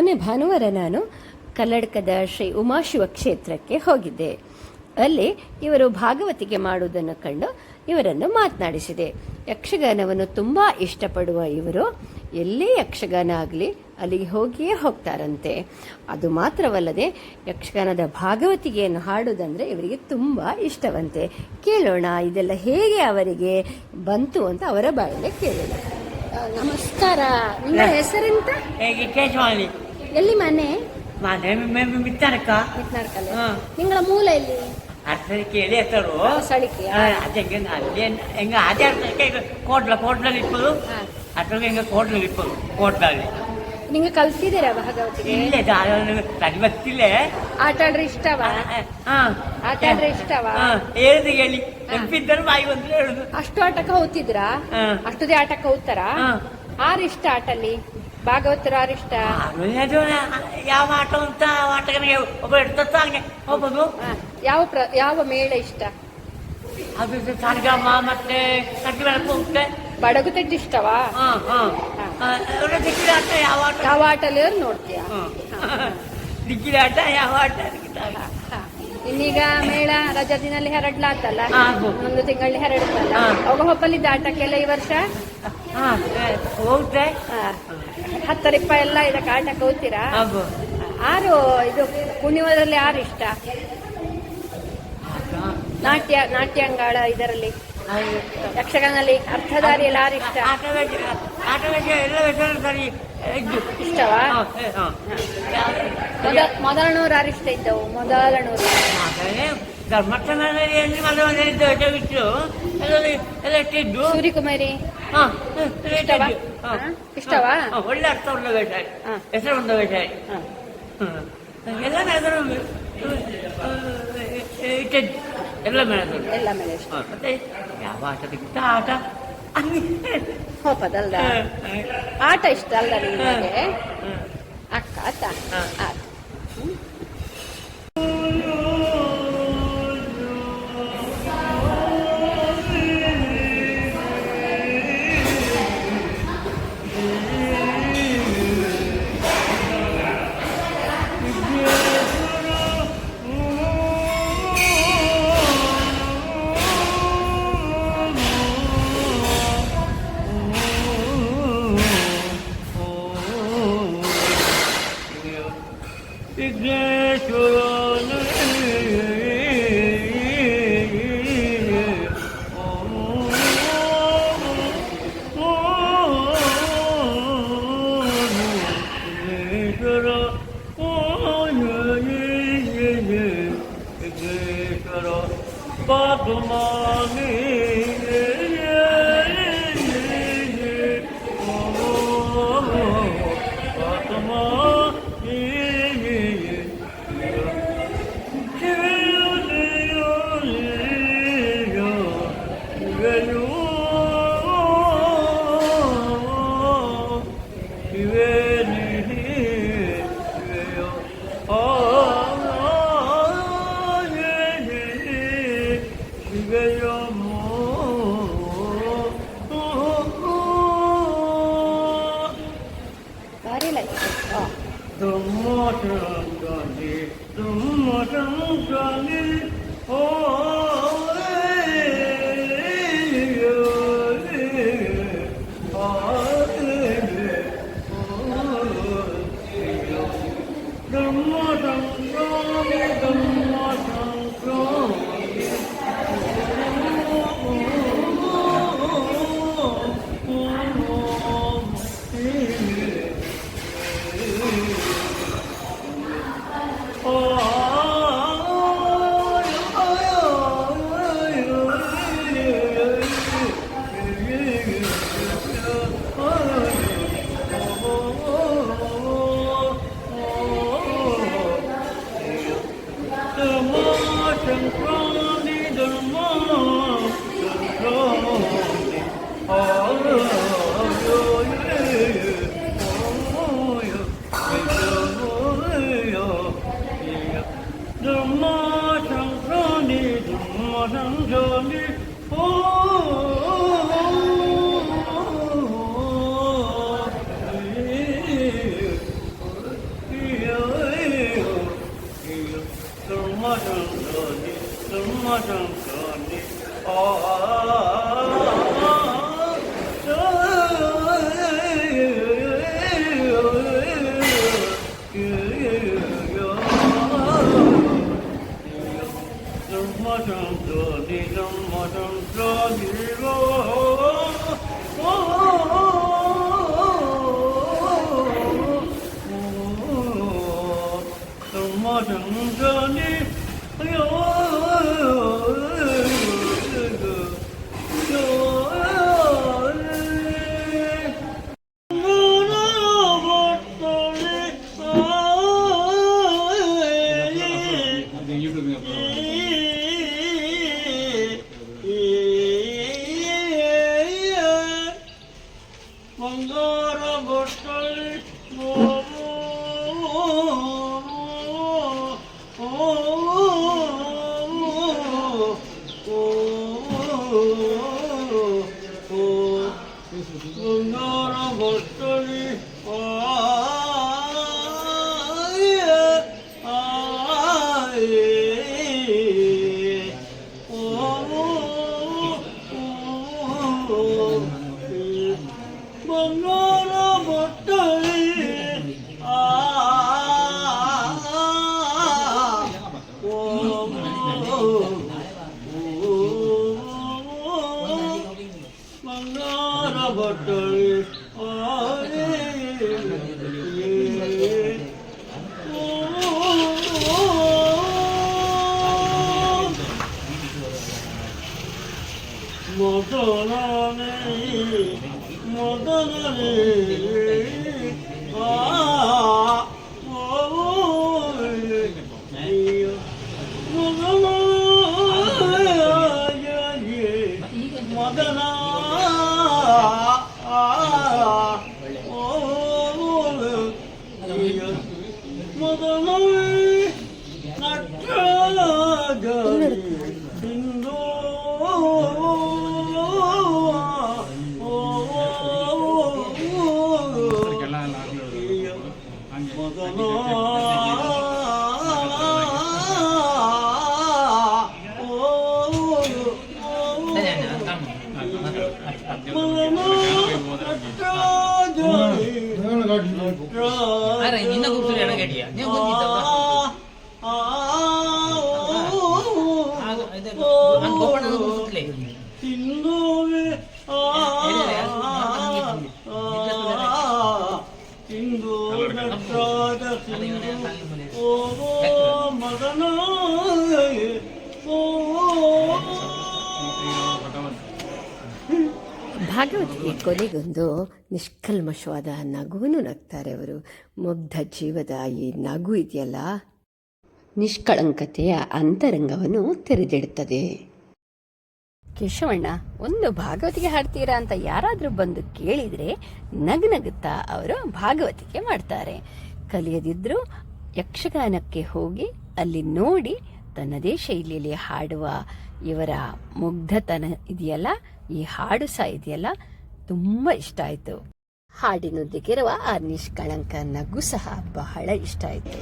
ಮೊನ್ನೆ ಭಾನುವಾರ ನಾನು ಕಲ್ಲಡ್ಕದ ಶ್ರೀ ಉಮಾಶಿವ ಕ್ಷೇತ್ರಕ್ಕೆ ಹೋಗಿದ್ದೆ. ಅಲ್ಲಿ ಇವರು ಭಾಗವತಿಗೆ ಮಾಡುವುದನ್ನು ಕಂಡು ಇವರನ್ನು ಮಾತನಾಡಿಸಿದೆ. ಯಕ್ಷಗಾನವನ್ನು ತುಂಬ ಇಷ್ಟಪಡುವ ಇವರು ಎಲ್ಲೇ ಯಕ್ಷಗಾನ ಆಗಲಿ ಅಲ್ಲಿಗೆ ಹೋಗಿಯೇ ಹೋಗ್ತಾರಂತೆ. ಅದು ಮಾತ್ರವಲ್ಲದೆ ಯಕ್ಷಗಾನದ ಭಾಗವತಿಗೆಯನ್ನು ಹಾಡುವುದಂದ್ರೆ ಇವರಿಗೆ ತುಂಬ ಇಷ್ಟವಂತೆ. ಕೇಳೋಣ ಇದೆಲ್ಲ ಹೇಗೆ ಅವರಿಗೆ ಬಂತು ಅಂತ ಅವರ ಬಾಯಲ್ಲೇ ಕೇಳೋಣ. ನಮಸ್ಕಾರ, ನಿಮ್ಮ ಹೆಸರೆಂತ? ಕೇಶವಾಣಿ. ಎಲ್ಲಿ ಮನೆ? ಮಿತ್ತನಕ. ನಿಂಗಳ ಮೂಲ ಎಲ್ಲಿ? ಅರ್ಥಕ್ಕೆ ಕೇಳಿ ಹೆಸರು ಸಳಿಕೆ ಅದೇ ಅಲ್ಲಿ ಹೆಂಗ ಅದೇ ಅರ್ಥಕ್ಕೆ ಕೋಟ್ಲಲ್ಲಿ ಇಪ್ಪದು ಅದ್ರೊಳಗೆ ಹೆಂಗ ಕೋಟ್ಲಲ್ಲಿ ಇಪ್ಪದು ಕೋಟ್ಲಲ್ಲಿ. ನಿಂಗೆ ಕಲ್ತಿದ್ದೀರಾ ಭಾಗವತಿಗೆ? ಇಲ್ಲೇ ತಡಿ ಗೊತ್ತಿಲ್ಲ. ಆಟ ಆಡ್ರೆ ಇಷ್ಟವಾ? ಆಟ ಆಡ್ರೆ ಇಷ್ಟವಾ? ಹೇಳಿದ ಹೇಳಿ ನೆನಪಿದ್ದರು ಬಾಯಿ ಬಂದ್ರೆ ಹೇಳುದು. ಅಷ್ಟು ಆಟಕ್ಕೆ ಹೋಗ್ತಿದ್ರಾ? ಅಷ್ಟುದೇ ಆಟಕ್ಕೆ ಹೋಗ್ತಾರ? ಆರಿಷ್ಟ ಆಟಲ್ಲಿ ಭಾಗವತರು ಆರಿಷ್ಟ? ಯಾವ ಆಟ ಅಂತ ಆಟಗಾನಿಗೆ ಒಬ್ಬ ಇಡ್ತತ್ತ ಹಂಗೆ ಹೋಗ್ಬೋದು. ಯಾವ ಮೇಳ ಇಷ್ಟ? ಅದು ಸರಿಗಮ್ಮ ಮತ್ತೆ ಕಟ್ಟಿಬೆಳಕು ಹೋಗುತ್ತೆ. ಬಡಗು ತೆಡ್ಡು ಇಷ್ಟವಾ? ದಿಕ್ಕಿನ ಆಟ ಯಾವ ಆಟ? ಯಾವ ಆಟಲ್ಲಿ ನೋಡ್ತೀಯ? ದಿಕ್ಕಿನ ಆಟ ಯಾವ ಆಟ? ಇನ್ನೀಗ ಮೇಳ ರಜಾ ದಿನಲ್ಲಿ ಹರಡ್ಲಾತಲ್ಲ, ಒಂದು ತಿಂಗಳಲ್ಲಿ ಹರಡುತ್ತಲ್ಲ, ಅವಾಗ ಹೊಪ್ಪಲಿದ್ದ ಆಟಕ್ಕೆಲ್ಲ ಈ ವರ್ಷ ಹೋಗುತ್ತೆ. 10 ರೂಪಾಯಿ ಎಲ್ಲ ಇದಕ್ಕೆ ಆಟಕ್ಕೆ ಹೋಗ್ತೀರಾ? ಆರು ಇದು ಪುಣ್ಯವರಲ್ಲಿ ಯಾರು ಇಷ್ಟ? ನಾಟ್ಯಾಂಗಾಳ ಇದರಲ್ಲಿ ಯಕ್ಷಗಾನದಲ್ಲಿ ಅರ್ಥಧಾರಿಯಲ್ಲಿ ಯಾರು ಇಷ್ಟ? ಇಷ್ಟವಾ? ಮೊದಲನೂರು ಯಾರು ಇಷ್ಟ ಇದ್ದವು? ಮೊದಲನೂರು ಧರ್ಮಸ್ಥಳದಲ್ಲಿ ಸೂರ್ಯಕುಮಾರಿ ಇಷ್ಟವಾ? ಒಳ್ಳೆ ಅರ್ಥ ಉಳ್ಳ ವೇಷ, ಹೆಸರು ಉಂಡ ವೇಷ ಎಲ್ಲ ಮೇಳದರು ಎಲ್ಲ ಮೇಳದರು ಎಲ್ಲ ಮೇಳ ಇಷ್ಟ. ಮತ್ತೆ ಯಾವ ಆಟದಕ್ಕಿಂತ ಆಟ ಹೋಪದಲ್ದ ಆಟ ಇಷ್ಟ ಅಲ್ದ ನಿಮಗೆ? ಅಕ್ಕ ಆತ ಆತ. ಭಾಗವತಿಗೆ ಕೊನೆಗೊಂದು ನಿಷ್ಕಲ್ಮಶವಾದ ನಗುವನ್ನು ನಗ್ತಾರೆ ಅವರು. ಮುಗ್ಧ ಜೀವದ ಈ ನಗು ಇದೆಯಲ್ಲ, ನಿಷ್ಕಳಂಕತೆಯ ಅಂತರಂಗವನ್ನು ತೆರೆದಿಡುತ್ತದೆ. ಕೇಶವಣ್ಣ, ಒಂದು ಭಾಗವತಿಗೆ ಹಾಡ್ತೀರಾ ಅಂತ ಯಾರಾದರೂ ಬಂದು ಕೇಳಿದರೆ ನಗುತ್ತಾ ಅವರು ಭಾಗವತಿಗೆ ಮಾಡ್ತಾರೆ. ಕಲಿಯದಿದ್ರೂ ಯಕ್ಷಗಾನಕ್ಕೆ ಹೋಗಿ ಅಲ್ಲಿ ನೋಡಿ ತನ್ನದೇ ಶೈಲಿಯಲ್ಲಿ ಹಾಡುವ ಇವರ ಮುಗ್ಧತನ ಇದೆಯಲ್ಲ, ಈ ಹಾಡು ಸಹ ಇದೆಯಲ್ಲ, ತುಂಬ ಇಷ್ಟ ಆಯಿತು. ಹಾಡಿನೊಂದಿಗಿರುವ ಆ ನಿಷ್ಕಳಂಕ ನಗು ಸಹ ಬಹಳ ಇಷ್ಟ ಆಯಿತು.